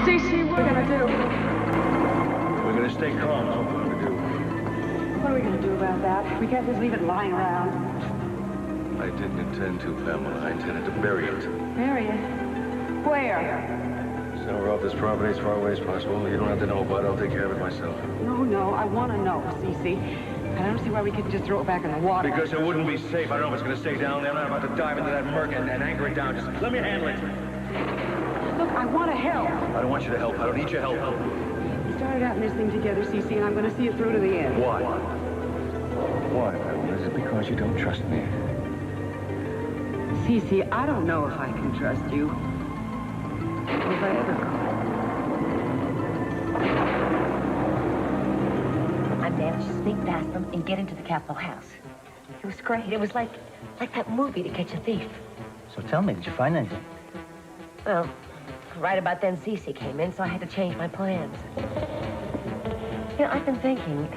Cece, what are we gonna do? We're gonna stay calm, that's what we're gonna do. What are we gonna do about that? We can't just leave it lying around. I didn't intend to, Pamela. I intended to bury it. Bury it? Where? Send her off this property as far away as possible. You don't have to know about it. I'll take care of it myself. No, I want to know, Cece. I don't see why we couldn't just throw it back in the water. Because it wouldn't be safe. I don't know if it's gonna stay down there. I'm not about to dive into that murk and anchor it down. Just let me handle it. Look, I want to help. I don't want you to help. I don't need your help. We started out in this thing together, Cece, and I'm going to see it through to the end. Why? Why, Pamela? Is it because you don't trust me? Cece, I don't know if I can trust you. Or if I ever could. I managed to sneak past them and get into the Capitol House. It was great. It was like that movie, To Catch a Thief. So tell me, did you find anything? Well, right about then Cece came in, so I had to change my plans. You know, I've been thinking,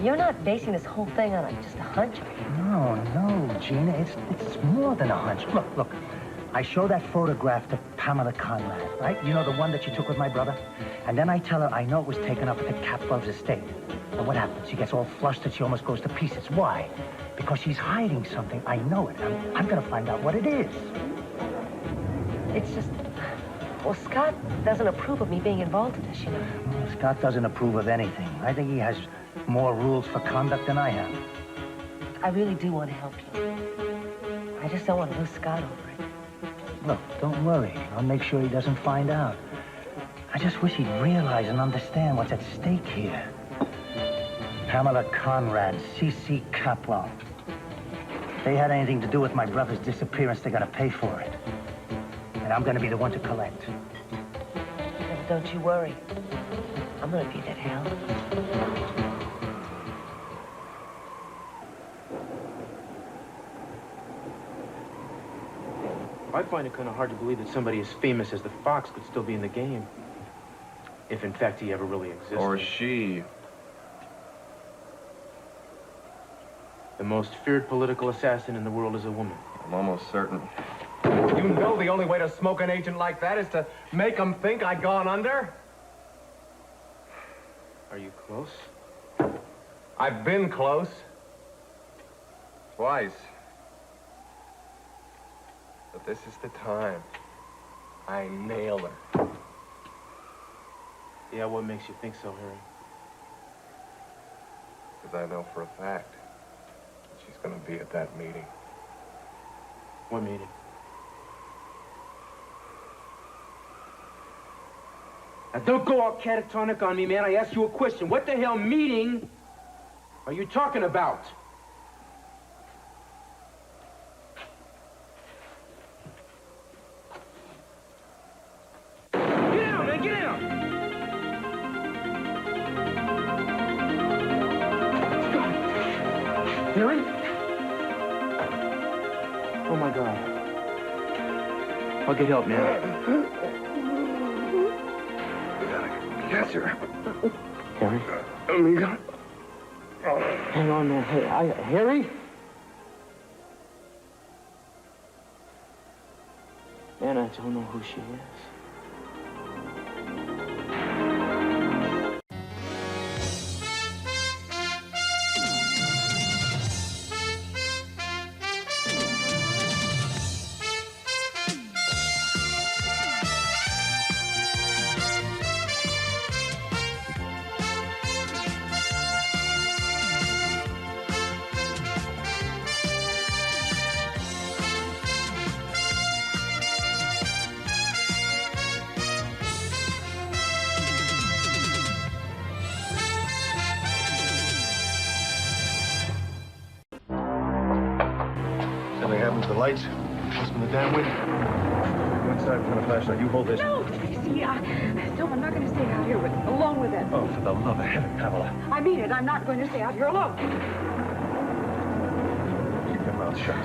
you're not basing this whole thing on just a hunch, are you? No, Gina, it's more than a hunch. Look, I show that photograph to Pamela Conrad, right? You know, the one that she took with my brother? And then I tell her I know it was taken up at the Kaplov's estate. And what happens? She gets all flustered, she almost goes to pieces. Why? Because she's hiding something. I know it. I'm gonna find out what it is. It's just, well, Scott doesn't approve of me being involved in this, you know. Well, Scott doesn't approve of anything. I think he has more rules for conduct than I have. I really do want to help you. I just don't want to lose Scott over it. Look, don't worry. I'll make sure he doesn't find out. I just wish he'd realize and understand what's at stake here. Pamela Conrad, Cece Kaplov. If they had anything to do with my brother's disappearance, they gotta pay for it. And I'm gonna be the one to collect. But don't you worry. I'm gonna be that hell. I find it kind of hard to believe that somebody as famous as the Fox could still be in the game. If, in fact, he ever really existed. Or she. The most feared political assassin in the world is a woman. I'm almost certain. You know the only way to smoke an agent like that is to make them think I'd gone under? Are you close? I've been close. Twice. But this is the time. I nailed her. Yeah, what makes you think so, Harry? Because I know for a fact that she's going to be at that meeting. What meeting? Now, don't go all catatonic on me, man. I asked you a question. What the hell meeting are you talking about? Get out, man! Get out! Harry? Oh, my God. I'll get help, man. Yes, sir. Harry? Amiga. Hang on, man. Hey, Harry? Man, I don't know who she is. Something happened to the lights. Must have been the damn wind. Go inside and find a flashlight. You hold this. No, Cece, I'm not going to stay out here alone with it. Oh, for the love of heaven, Pamela. I mean it. I'm not going to stay out here alone. Keep your mouth shut.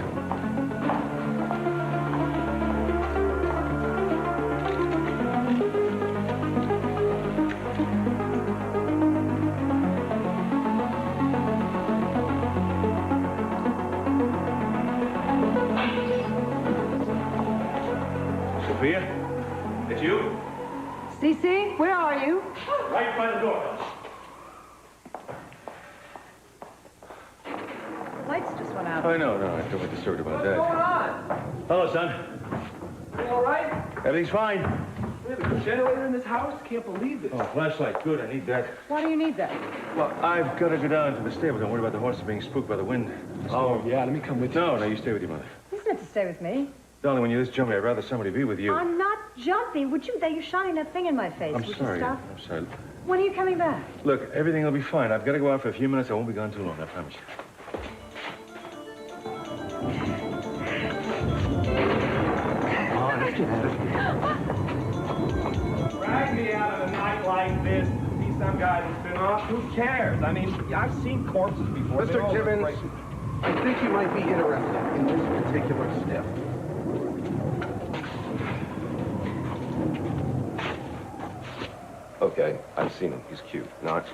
Sophia? It's you? Cece, where are you? Right by the door. The lights just went out. I know, I don't get disturbed about that. What's going on? Hello, son. You all right? Everything's fine. We have a generator in this house? Can't believe this. Oh, flashlight. Good, I need that. Why do you need that? Well, I've got to go down to the stable. Don't worry about the horses being spooked by the wind. Oh, yeah, let me come with you. No, you stay with your mother. He's meant to stay with me. Darling, when you're this jumpy, I'd rather somebody be with you. I'm not jumpy. Would you? You're shining that thing in my face. I'm Would sorry. you stop? I'm sorry. When are you coming back? Look, everything will be fine. I've got to go out for a few minutes. I won't be gone too long, I promise you. Drag me out of a night like this to see some guy that's been off. Who cares? I mean, I've seen corpses before. They're all Mr. Timmons, crazy. I think you might be interested in this particular stiff. Okay, I've seen him. He's cute. Not.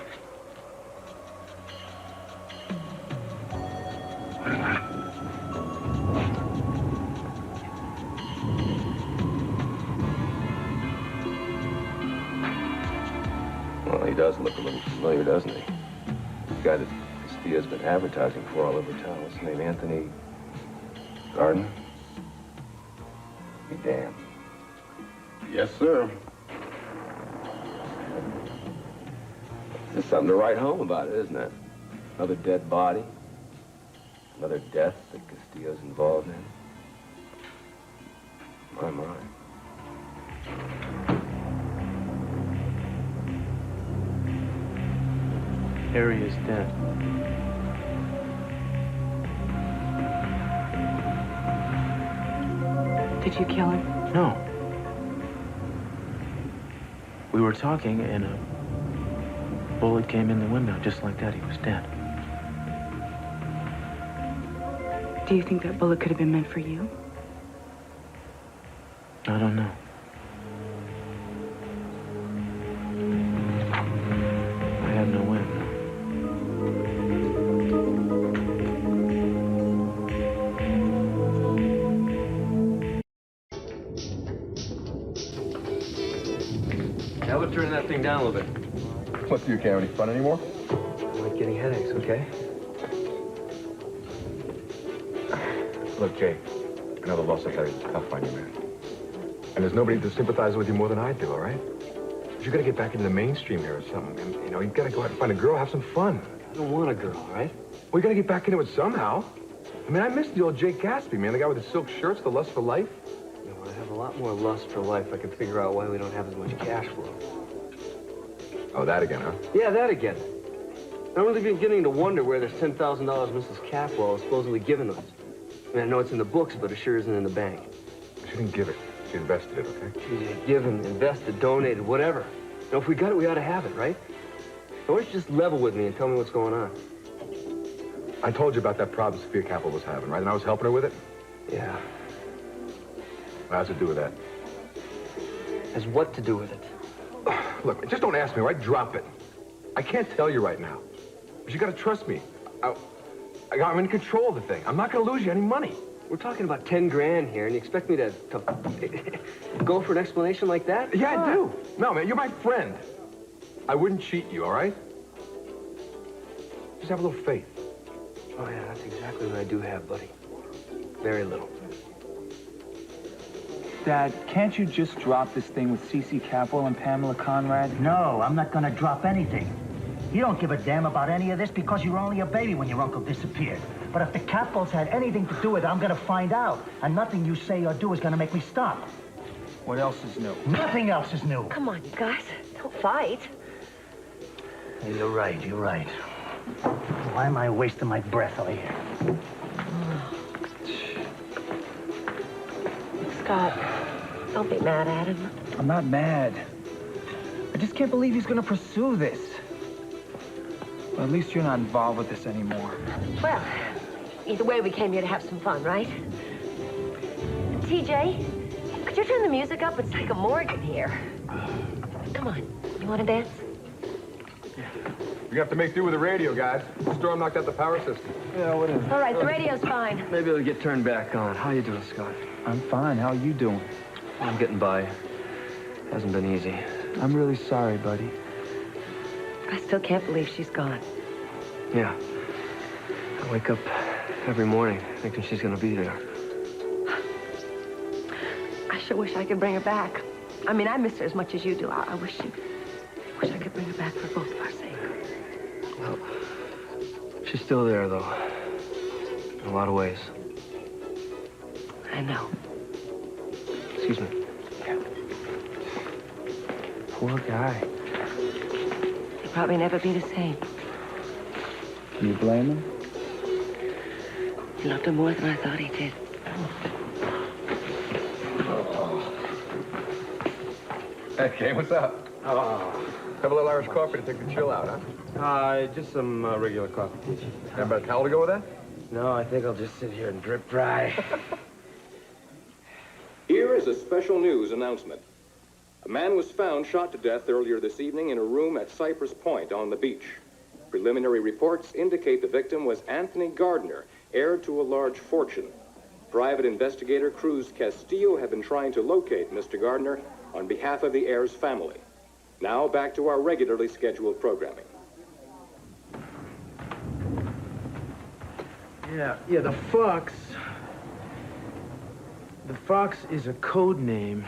Well, he does look a little familiar, doesn't he? The guy that Castilla's been advertising for all over town. What's his name? Anthony Gardner? Be damned. Yes, sir. This is something to write home about, isn't it? Another dead body. Another death that Castillo's involved in. My. Harry is dead. Did you kill him? No. We were talking, and a bullet came in the window just like that. He was dead. Do you think that bullet could have been meant for you? I don't know. I have no way of knowing. Now we're turning that thing down a little bit. What's you can't have any fun anymore? I'm like getting headaches, okay? Look, Jay, I know the loss of Harry is tough on you, man. And there's nobody to sympathize with you more than I do, all right? But you gotta get back into the mainstream here or something. And, you know, you gotta go out and find a girl, have some fun. I don't want a girl, all right? Well, you gotta get back into it somehow. I mean, I miss the old Jake Gatsby, man. The guy with the silk shirts, the lust for life. You know, I have a lot more lust for life. I can figure out why we don't have as much cash flow. Oh, that again, huh? Yeah, that again. I'm really beginning to wonder where this $10,000 Mrs. Capwell is supposedly giving us. I mean, I know it's in the books, but it sure isn't in the bank. She didn't give it. She invested it, okay? She's given, invested, donated, whatever. You know, if we got it, we ought to have it, right? Now, why don't you just level with me and tell me what's going on? I told you about that problem Sophia Capel was having, right? And I was helping her with it? Yeah. What has it to do with that? Has what to do with it? Look, just don't ask me, all right? Drop it. I can't tell you right now. But you gotta trust me. I'm in control of the thing. I'm not gonna lose you any money. We're talking about 10 grand here, and you expect me to go for an explanation like that? Yeah, Come I on. do. No, man, you're my friend. I wouldn't cheat you, all right? Just have a little faith. Oh, yeah, that's exactly what I do have, buddy. Very little. Dad, can't you just drop this thing with Cece Capwell and Pamela Conrad? No, I'm not gonna drop anything. You don't give a damn about any of this because you were only a baby when your uncle disappeared. But if the Capwells had anything to do with it, I'm gonna find out. And nothing you say or do is gonna make me stop. What else is new? Nothing else is new. Come on, you guys. Don't fight. You're right, you're right. Why am I wasting my breath over here? Scott, don't be mad at him. I'm not mad. I just can't believe he's gonna pursue this. Well, at least you're not involved with this anymore. Well, either way, we came here to have some fun, right? TJ, could you turn the music up? It's like a morgue in here. Come on, you want to dance? You have to make do with the radio, guys. The storm knocked out the power system. Yeah, what is it? All right, the radio's fine. Maybe it'll get turned back on. How you doing, Scott? I'm fine. How are you doing? I'm getting by. Hasn't been easy. I'm really sorry, buddy. I still can't believe she's gone. Yeah. I wake up every morning thinking she's gonna be there. I sure wish I could bring her back. I mean, I miss her as much as you do. I wish I could bring her back for both of our sake. Well, she's still there, though. In a lot of ways. I know. Excuse me. Poor guy. He'll probably never be the same. Can you blame him? He loved her more than I thought he did. Hey, what's up? Have a little Irish coffee to take the chill out, huh? Just some regular coffee, please. Have a towel to go with that? No, I think I'll just sit here and drip dry. Here is a special news announcement. A man was found shot to death earlier this evening in a room at Cypress Point on the beach. Preliminary reports indicate the victim was Anthony Gardner, heir to a large fortune. Private investigator Cruz Castillo have been trying to locate Mr. Gardner on behalf of the heir's family. Now back to our regularly scheduled programming. Yeah, the Fox. The Fox is a code name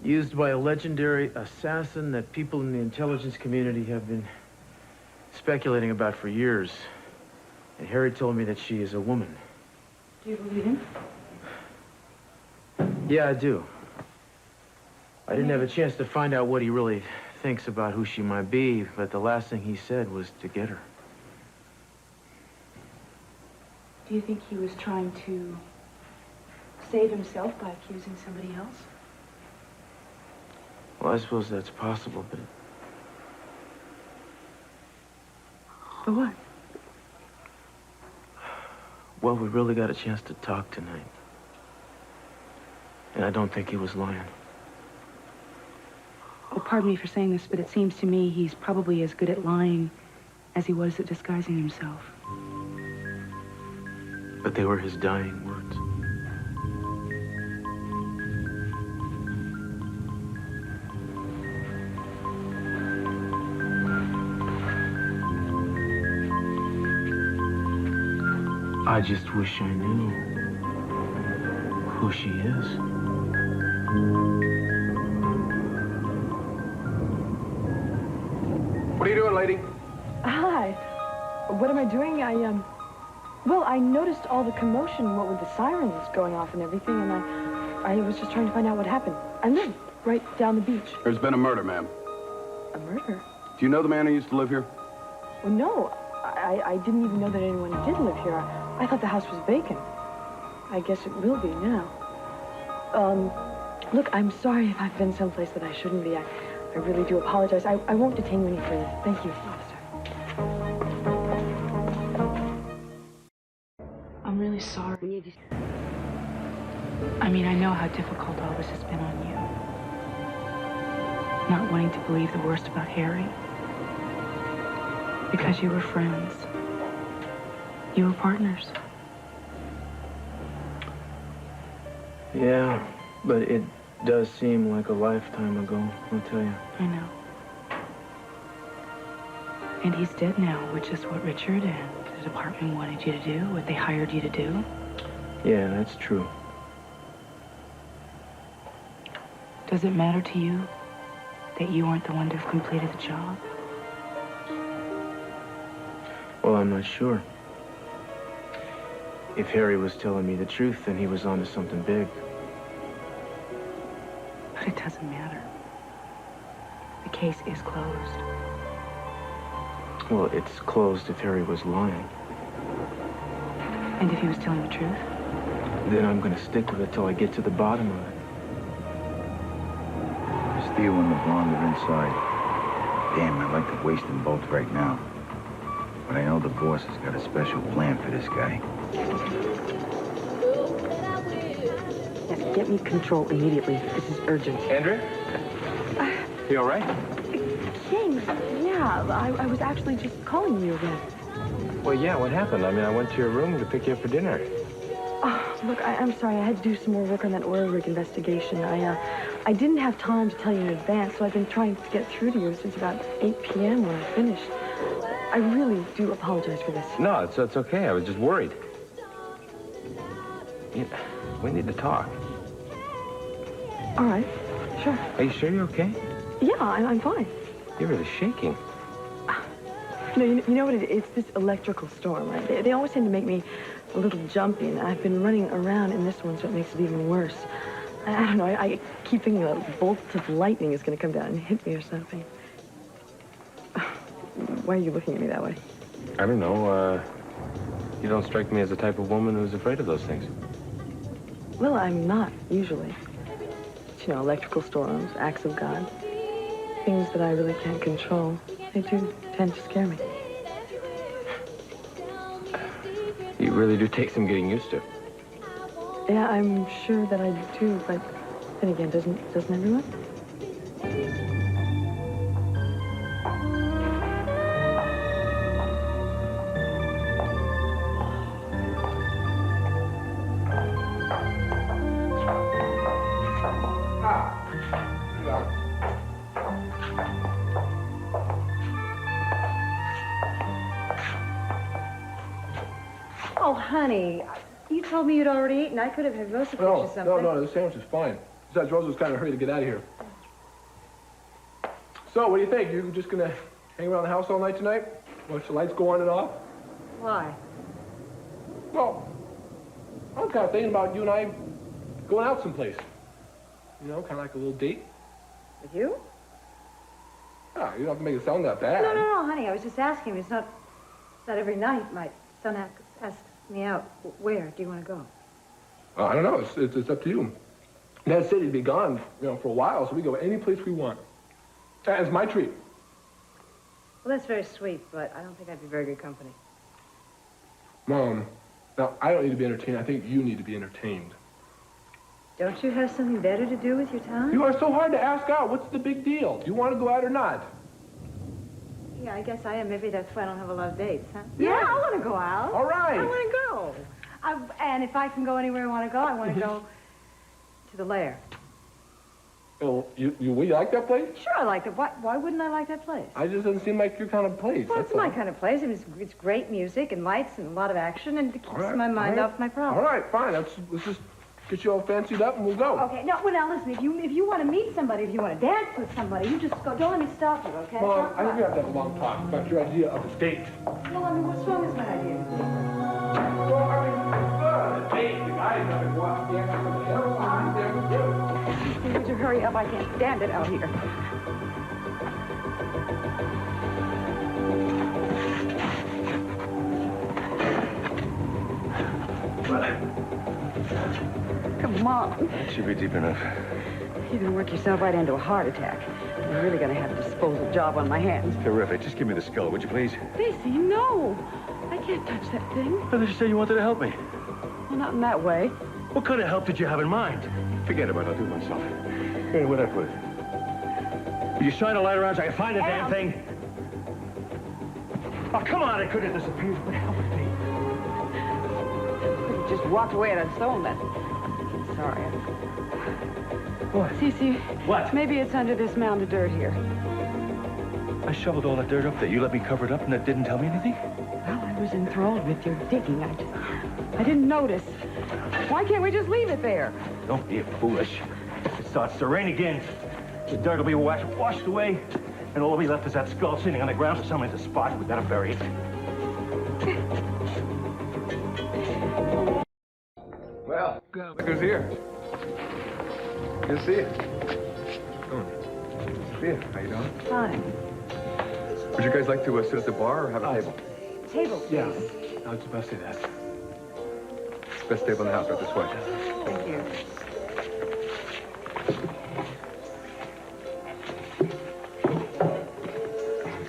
used by a legendary assassin that people in the intelligence community have been speculating about for years. And Harry told me that she is a woman. Do you believe him? Yeah, I do. I didn't have a chance to find out what he really thinks about who she might be, but the last thing he said was to get her. Do you think he was trying to save himself by accusing somebody else? Well, I suppose that's possible, but... For what? Well, we really got a chance to talk tonight. And I don't think he was lying. Oh, pardon me for saying this, but it seems to me he's probably as good at lying as he was at disguising himself. But they were his dying words. I just wish I knew who she is. What are you doing, lady? Hi. What am I doing? Well, I noticed all the commotion, what with the sirens going off and everything, and I was just trying to find out what happened. I live right down the beach. There's been a murder, ma'am. A murder? Do you know the man who used to live here? Well, no. I didn't even know that anyone did live here. I thought the house was vacant. I guess it will be now. Look, I'm sorry if I've been someplace that I shouldn't be. I really do apologize. I won't detain you any further. Thank you, officer. I'm really sorry. I mean, I know how difficult all this has been on you. Not wanting to believe the worst about Harry. Because you were friends. You were partners. Yeah, but it does seem like a lifetime ago, I'll tell you. I know. And he's dead now, which is what Richard and the department wanted you to do, what they hired you to do. Yeah, that's true. Does it matter to you that you weren't the one to have completed the job? Well, I'm not sure. If Harry was telling me the truth, then he was onto something big. But it doesn't matter. The case is closed. Well, it's closed if Harry was lying. And if he was telling the truth? Then I'm gonna stick with it till I get to the bottom of it. Steel and the blonde are inside. Damn, I'd like to waste them both right now. But I know the boss has got a special plan for this guy. Yes, get me control immediately. This is urgent. Andrea? You all right? James, yeah, I was actually just calling you again. Well, yeah, what happened? I mean, I went to your room to pick you up for dinner. Oh, look, I'm sorry. I had to do some more work on that oil rig investigation. I didn't have time to tell you in advance, so I've been trying to get through to you since about 8 p.m. when I finished. I really do apologize for this. No, it's okay. I was just worried. We need to talk. All right, sure. Are you sure you're okay? Yeah, I'm fine. You're really shaking. No, you know what it is? It's this electrical storm, right? They always seem to make me a little jumpy, and I've been running around in this one, so it makes it even worse. I don't know, I keep thinking a bolt of lightning is going to come down and hit me or something. Why are you looking at me that way? I don't know. You don't strike me as the type of woman who's afraid of those things. Well, I'm not, usually. But, you know, electrical storms, acts of God, things that I really can't control, they do tend to scare me. You really do take some getting used to. Yeah, I'm sure that I do, but then again, doesn't everyone? Oh, honey, you told me you'd already eaten. I could have had Rosa fix you something. No, the sandwich is fine. Besides, Rosa was kind of hurry to get out of here. So, what do you think? You just gonna hang around the house all night tonight? Watch the lights go on and off? Why? Well, I'm kind of thinking about you and I going out someplace. You know, kind of like a little date. With you? Yeah, you don't have to make it sound that bad. No, honey. I was just asking. It's not every night my son asks me out. Where do you want to go? I don't know. It's up to you. Dad said he'd be gone, you know, for a while, so we go any place we want. It's my treat. Well, that's very sweet, but I don't think I'd be very good company. Mom, now, I don't need to be entertained. I think you need to be entertained. Don't you have something better to do with your time? You are so hard to ask out. What's the big deal? Do you want to go out or not? Yeah, I guess I am. Maybe that's why I don't have a lot of dates, huh? Yeah. Yeah, I want to go out. All right. I want to go. And if I can go anywhere I want to go, I want to go to the lair. Well, you like that place? Sure, I like it. Why wouldn't I like that place? It just doesn't seem like your kind of place. Well, that's it's my all. kind of place. I mean, it's great music and lights and a lot of action, and it keeps my mind off my All problems. right, fine. Let's just get you all fancied up and we'll go. Okay, now listen, if you want to meet somebody, if you want to dance with somebody, you just go. Don't let me stop you, okay? Mom, I think we have to have a long talk about your idea of a date. Well, I mean, what's wrong with my idea? Well, I mean, it's a date. The guy's got to go out and dance with somebody else. I'm there with you. Would you hurry up? I can't stand it out here. Come on. That should be deep enough. You're going to work yourself right into a heart attack. I'm really going to have a disposal job on my hands. Terrific. Just give me the skull, would you please? Stacy, no. I can't touch that thing. I thought you said you wanted to help me. Well, not in that way. What kind of help did you have in mind? Forget about it. I'll do it myself. Hey, where'd I put it? Will you shine a light around so I can find the damn thing? Oh, come on. It could have disappeared. What the hell with me? You just walked away and I'd stolen that. Sorry. What? Cece. What? Maybe it's under this mound of dirt here. I shoveled all that dirt up there. You let me cover it up and it didn't tell me anything? Well, I was enthralled with your digging. I didn't notice. Why can't we just leave it there? Don't be foolish. It starts to rain again. The dirt will be washed away, and all we left is that skull sitting on the ground for somebody's a spot. We gotta bury it. Well, look who's here. Good to see you. Sophia, how you doing? Fine. Would you guys like to sit at the bar or have a table? Table, please. Yeah. I was about to say that. Best table in the house, right this way. Thank you.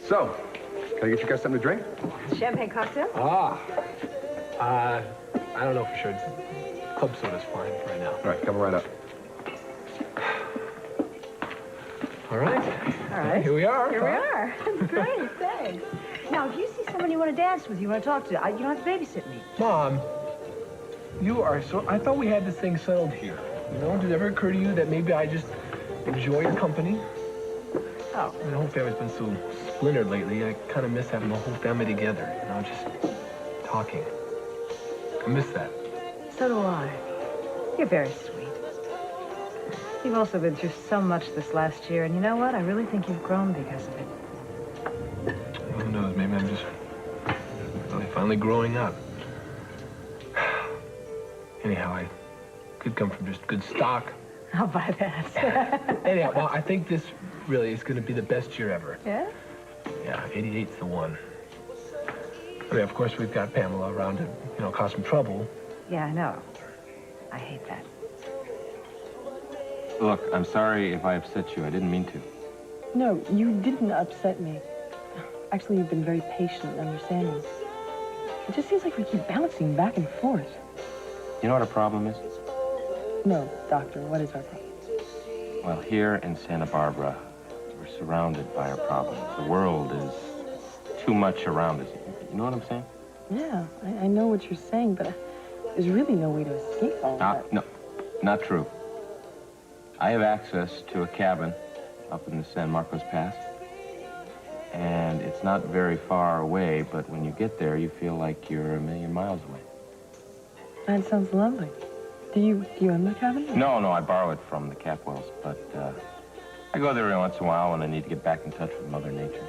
So, can I get you guys something to drink? Champagne cocktail? I don't know for sure. Club soda's fine right now. All right, come right up. All right. All right. Here we are. Here we are. Great, thanks. Now, if you see someone you want to dance with, you want to talk to, you don't have to babysit me. Mom, you are so... I thought we had this thing settled here. You know, did it ever occur to you that maybe I just enjoy your company. Oh. The whole family's been so splintered lately. I kind of miss having the whole family together, you know, just talking. I miss that. So do I. You're very sweet. You've also been through so much this last year, and you know what? I really think you've grown because of it. Well, who knows? Maybe I'm just really finally growing up. Anyhow, I could come from just good stock. I'll buy that. Anyhow, well, I think this really is going to be the best year ever. Yeah? Yeah, 88's the one. I mean, of course, we've got Pamela around to, you know, cause some trouble. Yeah, I know. I hate that. Look, I'm sorry if I upset you. I didn't mean to. No, you didn't upset me. Actually, you've been very patient and understanding. It just seems like we keep bouncing back and forth. You know what our problem is? No, Doctor, what is our problem? Well, here in Santa Barbara, we're surrounded by our problems. The world is too much around us. You know what I'm saying? Yeah, I know what you're saying, but there's really no way to escape all that. No, not true. I have access to a cabin up in the San Marcos Pass. And it's not very far away, but when you get there, you feel like you're a million miles away. That sounds lovely. Do you own the cabin? No, I borrow it from the Capwells, but I go there every once in a while when I need to get back in touch with Mother Nature.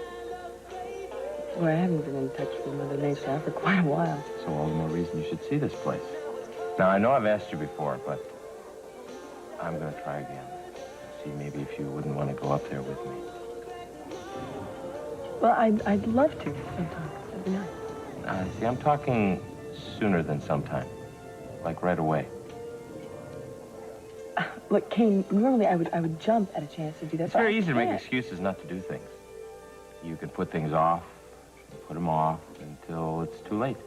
Well, I haven't been in touch with Mother Nature for quite a while. So all the more reason you should see this place. Now, I know I've asked you before, but I'm going to try again. See maybe if you wouldn't want to go up there with me. Well, I'd love to sometime. That'd be nice. See, I'm talking sooner than sometime. Like right away. Look, Kane, normally I would jump at a chance to do that. It's very easy to make excuses not to do things. You can put things off, put them off until it's too late.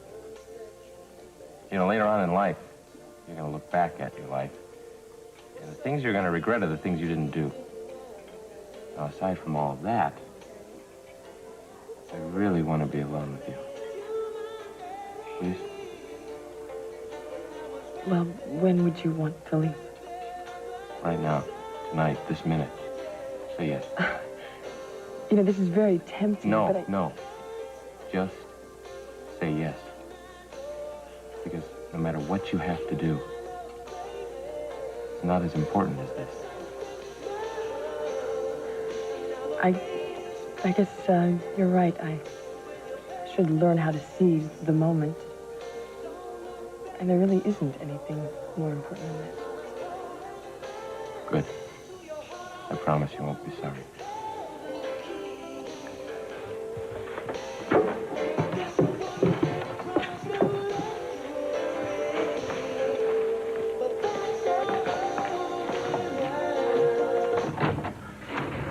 You know, later on in life, you're going to look back at your life, and the things you're going to regret are the things you didn't do. Now, aside from all of that, I really want to be alone with you. Please? Well, when would you want to leave? Right now, tonight, this minute. Say yes. You know, this is very tempting, but I... No. Just say yes. Because no matter what you have to do, it's not as important as this. I guess you're right. I should learn how to seize the moment. And there really isn't anything more important than that. Good. I promise you won't be sorry.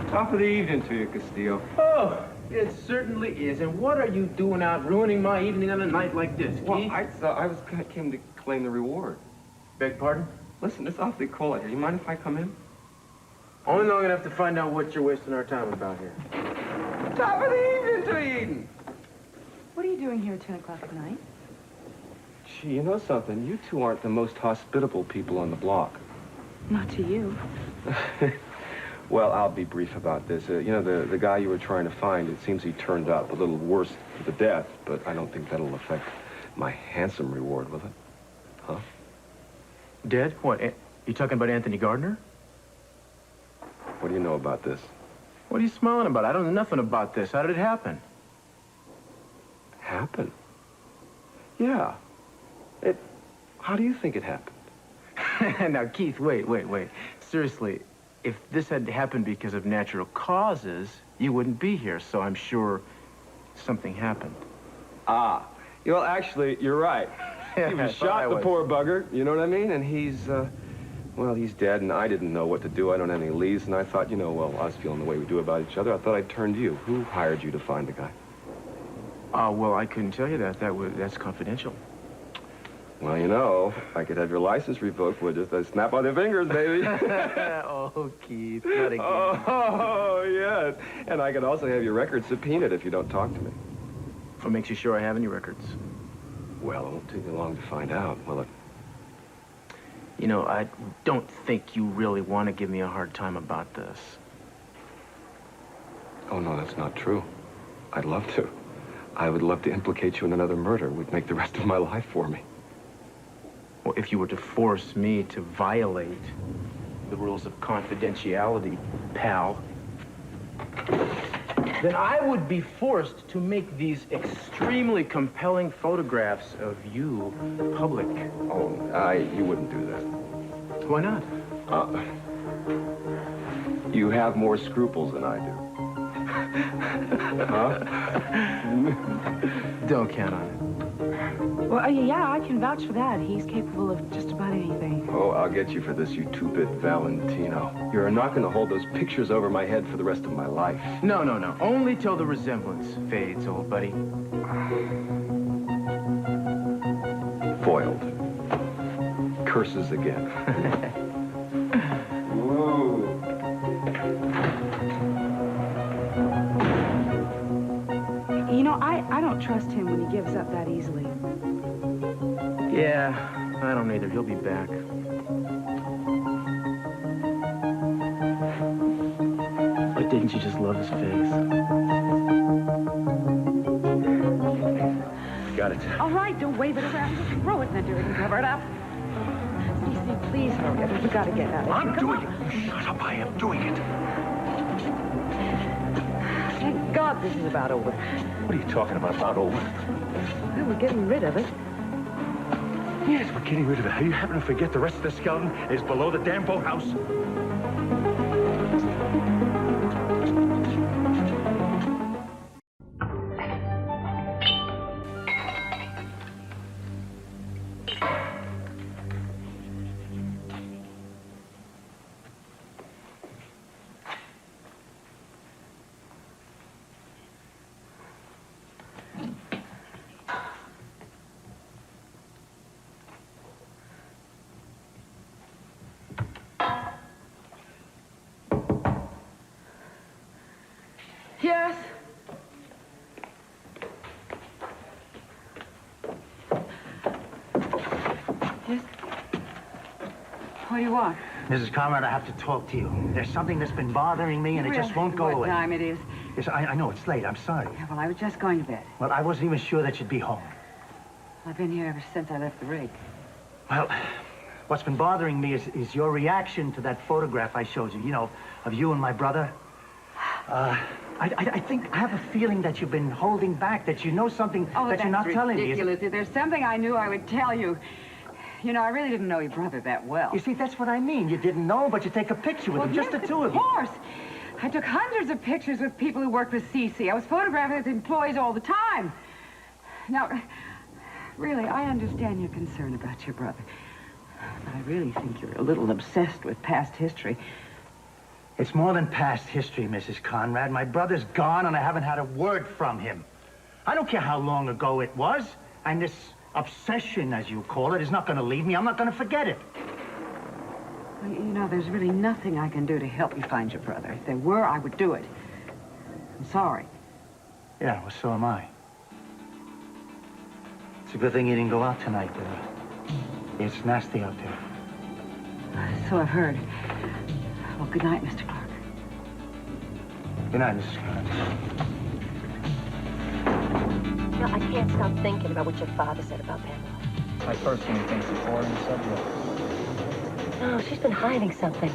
Top of the evening to you, Castillo. Oh, it certainly is. And what are you doing out ruining my evening on a night like this, Keith? Well, I came to claim the reward. Beg pardon? Listen, it's awfully cold out here. You mind if I come in? Only long enough to find out what you're wasting our time about here. Top of the evening to Eden. What are you doing here at 10 o'clock at night? Gee, you know something? You two aren't the most hospitable people on the block. Not to you. Well, I'll be brief about this. You know, the guy you were trying to find, it seems he turned out a little worse for the death, but I don't think that'll affect my handsome reward, will it? Huh? Dead? What? You talking about Anthony Gardner? What do you know about this? What are you smiling about? I don't know nothing about this. How did it happen? Happen? Yeah. How do you think it happened? Now, Keith, wait. Seriously, if this had happened because of natural causes, you wouldn't be here, so I'm sure something happened. Ah. Well, actually, you're right. He was shot, the poor bugger, you know what I mean? And he's dead, and I didn't know what to do. I don't have any leads, and I thought, you know, well, I was feeling the way we do about each other. I thought I'd turn to you. Who hired you to find the guy? Well, I couldn't tell you that. That's confidential. Well, you know, I could have your license revoked with just a snap on the fingers, baby. Oh, Keith, not again. Oh, yes. And I could also have your records subpoenaed if you don't talk to me. What makes you sure I have any records? Well, it won't take me long to find out, will it? You know, I don't think you really want to give me a hard time about this. Oh, no, that's not true. I'd love to. I would love to implicate you in another murder. It would make the rest of my life for me. Well, if you were to force me to violate the rules of confidentiality, pal, then I would be forced to make these extremely compelling photographs of you public. Oh, you wouldn't do that. Why not? You have more scruples than I do. Huh? Don't count on it. Well, yeah, I can vouch for that. He's capable of just about anything. Oh, I'll get you for this, you two-bit Valentino. You're not going to hold those pictures over my head for the rest of my life. No, no, no. Only till the resemblance fades, old buddy. Foiled. Curses again. Whoa. You know, I don't trust him when he gives up that easily. Yeah, I don't either. He'll be back. But didn't you just love his face? Got it. All right, don't wave it around. Just throw it in the dirt and cover it up. Cece, please hurry up. We gotta get out of here. I'm doing it. Shut up, I am doing it. Thank God this is about over. What are you talking about over? Well, we're getting rid of it. Yes, we're getting rid of it. Are you happen to forget the rest of the skeleton is below the damn boathouse? Yes? Yes? What do you want? Mrs. Conrad, I have to talk to you. There's something that's been bothering me, and it just won't go away. What time it is? Yes, I know it's late. I'm sorry. Yeah, well, I was just going to bed. Well, I wasn't even sure that you'd be home. I've been here ever since I left the rig. Well, what's been bothering me is your reaction to that photograph I showed you, of you and my brother. I think I have a feeling that you've been holding back, that you know something that you're not telling me. Ridiculous. If there's something I knew, I would tell you. You know, I really didn't know your brother that well. You see, that's what I mean. You didn't know, but you take a picture with him, just the two of you. Of course. I took hundreds of pictures with people who worked with Cece. I was photographing his employees all the time. Now, really, I understand your concern about your brother. But I really think you're a little obsessed with past history. It's more than past history, Mrs. Conrad. My brother's gone, and I haven't had a word from him. I don't care how long ago it was, and this obsession, as you call it, is not going to leave me. I'm not going to forget it. Well, you know, there's really nothing I can do to help you find your brother. If there were, I would do it. I'm sorry. Yeah, well, so am I. It's a good thing you didn't go out tonight. It's nasty out there. So I've heard. Well, good night, Mr. Clark. Good night, Mrs. Conrad. You know, I can't stop thinking about what your father said about Pamela. I personally think it's a foreign subject. No, she's been hiding something.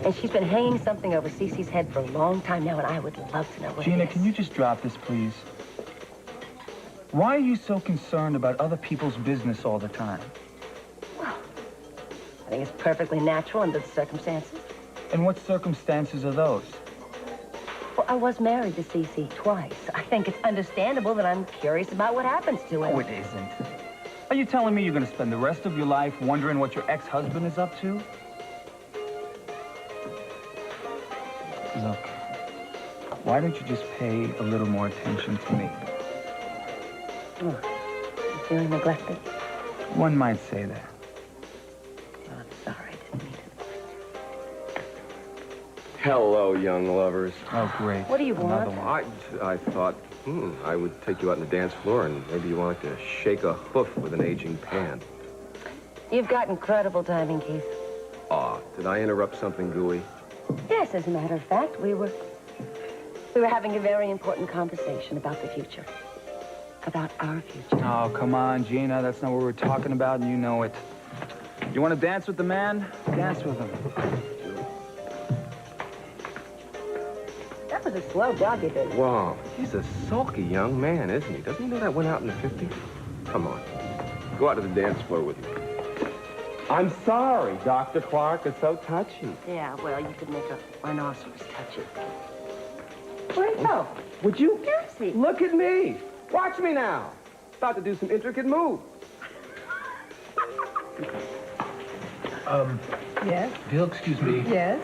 And she's been hanging something over Cece's head for a long time now, and I would love to know what Gina, it is. can you just drop this, please? Why are you so concerned about other people's business all the time? Well, I think it's perfectly natural under the circumstances. And what circumstances are those? Well, I was married to Cece twice. I think it's understandable that I'm curious about what happens to him. No, it isn't. Are you telling me you're going to spend the rest of your life wondering what your ex-husband is up to? Look, why don't you just pay a little more attention to me? Oh, you feeling neglected? One might say that. Oh, I'm sorry. I didn't mean to. Hello, young lovers. Oh, great. What do you want? Another one. I thought, I would take you out on the dance floor and maybe you wanted to shake a hoof with an aging pan. You've got incredible timing, Keith. Aw, did I interrupt something gooey? Yes, as a matter of fact, we were having a very important conversation about the future. About our future. Oh, come on, Gina. That's not what we're talking about, and you know it. You want to dance with the man? Dance with him. That was a slow dog you did. Wow, he's a sulky young man, isn't he? Doesn't he know that went out in the 50s? Come on. Go out to the dance floor with me. I'm sorry, Dr. Clark. It's so touchy. Yeah, well, you could make a rhinoceros touchy. Where'd he go? Would you? Seriously. Look at me. Watch me now. About to do some intricate moves. Yes? Bill, excuse me. Yes?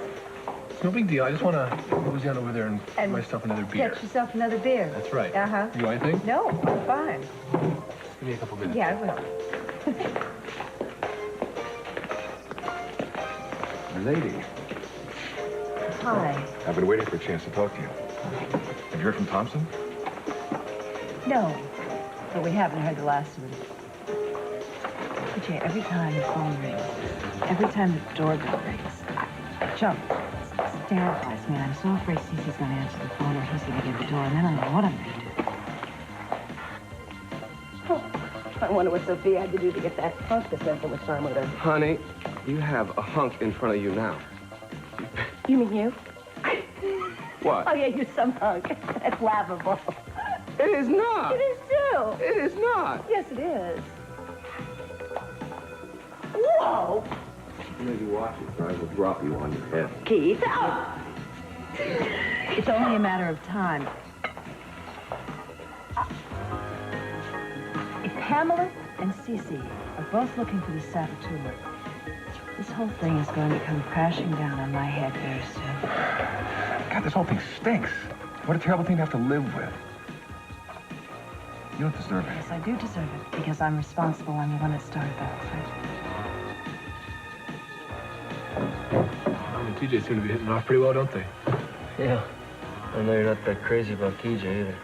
It's no big deal. I just want to mosey down over there and get myself another beer. Get yourself another beer. That's right. Uh-huh. You want anything? No, I'm fine. Just give me a couple minutes. Yeah, I will. Lady, Hi. I've been waiting for a chance to talk to you. Have you heard from Thompson? No, but we haven't heard the last of it. Jay, every time the phone rings, every time the doorbell rings, I jump. It terrifies me, and I'm so afraid Cece's going to answer the phone or he's going to get the door, and then I don't know what I'm going to do. Oh, I wonder what Sophia had to do to get that hunk to spend so much time with her. Honey, you have a hunk in front of you now. You mean you? What? Oh, yeah, you're some hunk. That's laughable. It is not. It is too. It is not. Yes, it is. Whoa! Maybe watch it, or I will drop you on your head. Keith. It's only a matter of time. If Pamela and Cece are both looking for the saboteur, this whole thing is going to come crashing down on my head very soon. God, this whole thing stinks. What a terrible thing to have to live with. You don't deserve it. Yes, I do deserve it, because I'm responsible. I'm the one that started the whole thing. Mom and TJ seem to be hitting it off pretty well, don't they? Yeah. I know you're not that crazy about TJ either.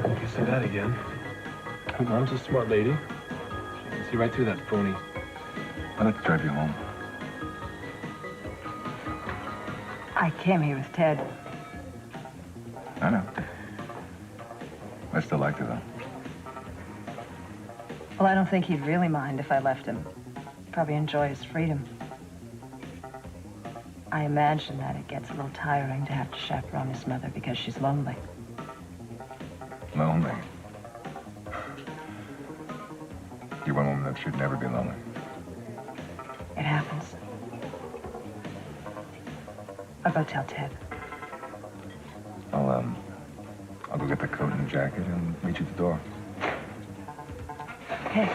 You can say that again. Mom's a smart lady. She can see right through that phony. I'd like to drive you home. I came here with Ted. I know. I still like you, though. Well, I don't think he'd really mind if I left him. He'd probably enjoy his freedom. I imagine that it gets a little tiring to have to chaperone his mother because she's lonely. Lonely. You're one woman that should never be lonely. It happens. I'll go tell Ted. I'll go get the coat and jacket and meet you at the door. Okay.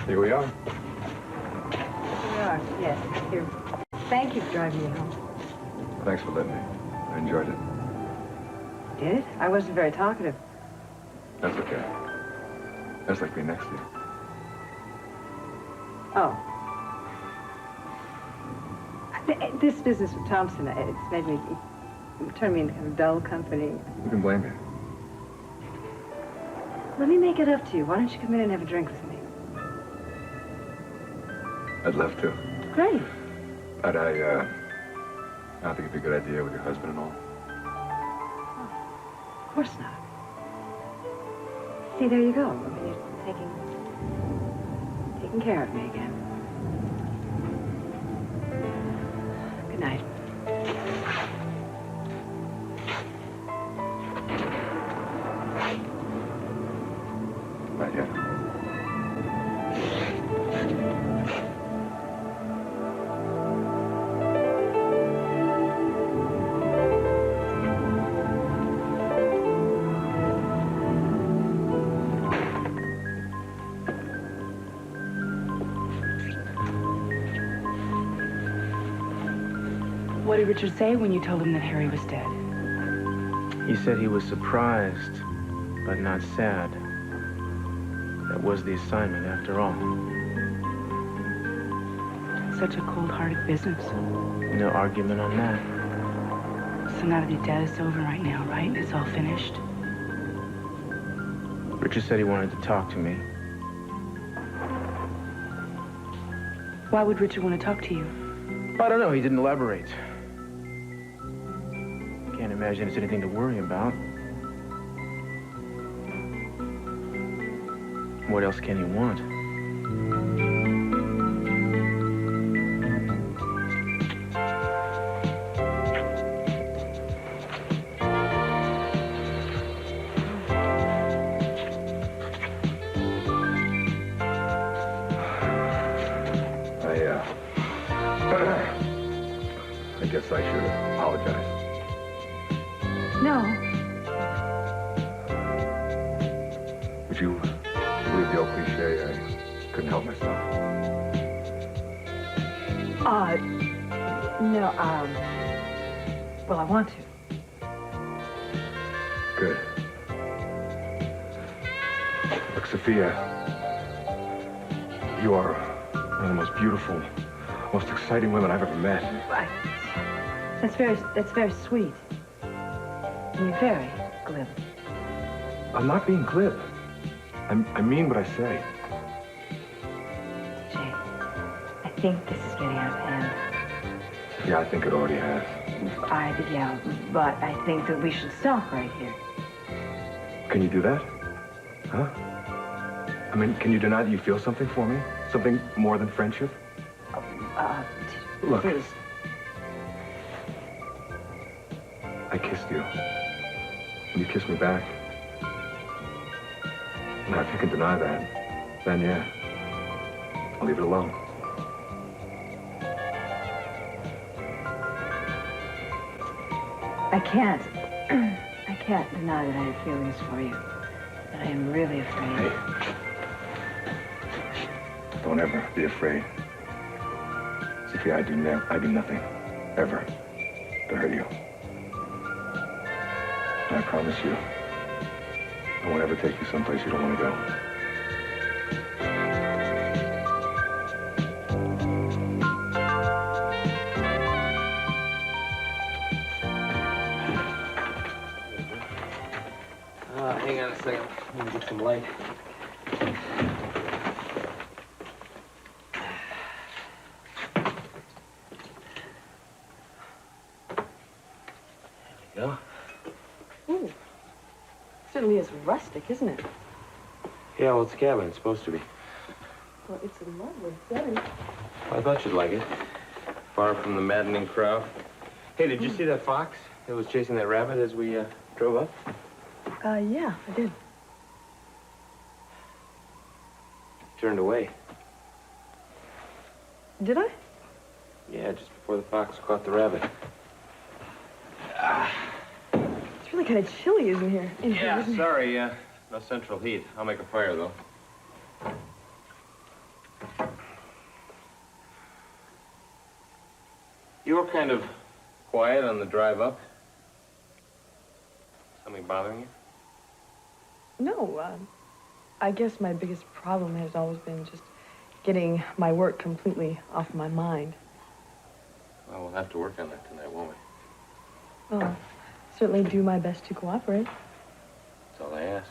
Here we are. Here we are. Yes. Here. Thank you for driving me home. Thanks for letting me. I enjoyed it. Did it? I wasn't very talkative. That's okay. That's like being next to you. Oh. This business with Thompson, it's made me, turned me into kind of dull company. Who can blame you? Let me make it up to you. Why don't you come in and have a drink with me? I'd love to. Great. I don't think it'd be a good idea with your husband and all. Of course not. See, there you go. I mean, you're taking care of me again. Good night. Not yet. What did Richard say when you told him that Harry was dead? He said he was surprised, but not sad. That was the assignment, after all. Such a cold-hearted business. No argument on that. So now that the debt is over right now, right? It's all finished. Richard said he wanted to talk to me. Why would Richard want to talk to you? I don't know. He didn't elaborate. Can't imagine it's anything to worry about. What else can he want? I guess I should apologize. No. Would you believe the old cliche? I couldn't help myself. No, well, I want to. Good. Look, Sophia, you are one of the most beautiful, most exciting women I've ever met. That's very sweet. And you're very glib. I'm not being glib. I mean what I say. Jay, I think this is getting out of hand. Yeah, I think it already has. Yeah, but I think that we should stop right here. Can you do that? Huh? I mean, can you deny that you feel something for me? Something more than friendship? Look. Please. I kissed you. And you kissed me back. Now, if you can deny that, then yeah, I'll leave it alone. I can't deny that I have feelings for you. But I am really afraid. Hey. Don't ever be afraid. Sophia, I do nothing, ever, to hurt you. And I promise you, I won't ever take you someplace you don't want to go. Hang on a second. Let me get some light. There we go. Ooh. Certainly is rustic, isn't it? Yeah, well, it's a cabin. It's supposed to be. Well, it's a lovely setting. I thought you'd like it. Far from the maddening crowd. Hey, did you see that fox that was chasing that rabbit as we drove up? Yeah, I did. Turned away. Did I? Yeah, just before the fox caught the rabbit. It's really kind of chilly, isn't here? Yeah, sorry, no central heat. I'll make a fire, though. were kind of quiet on the drive up. Something bothering you? No, I guess my biggest problem has always been just getting my work completely off my mind. Well, we'll have to work on that tonight, won't we? Well, I'll certainly do my best to cooperate. That's all I ask.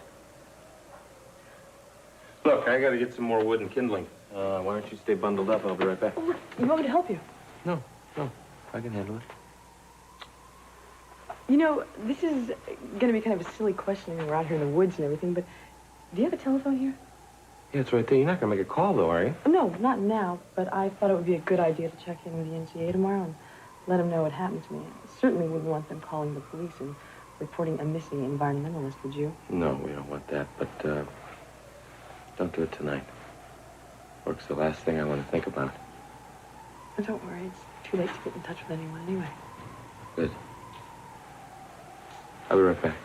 Look, I gotta get some more wood and kindling. Why don't you stay bundled up? I'll be right back. Oh, you want me to help you? No, I can handle it. You know, this is going to be kind of a silly question when we're out here in the woods and everything, but do you have a telephone here? Yeah, it's right there. You're not gonna make a call, though, are you? No, not now, but I thought it would be a good idea to check in with the NCA tomorrow and let them know what happened to me. I certainly wouldn't want them calling the police and reporting a missing environmentalist, would you? No, we don't want that, but, don't do it tonight. Work's the last thing I want to think about. But don't worry, it's too late to get in touch with anyone anyway. Good. I'll be right back.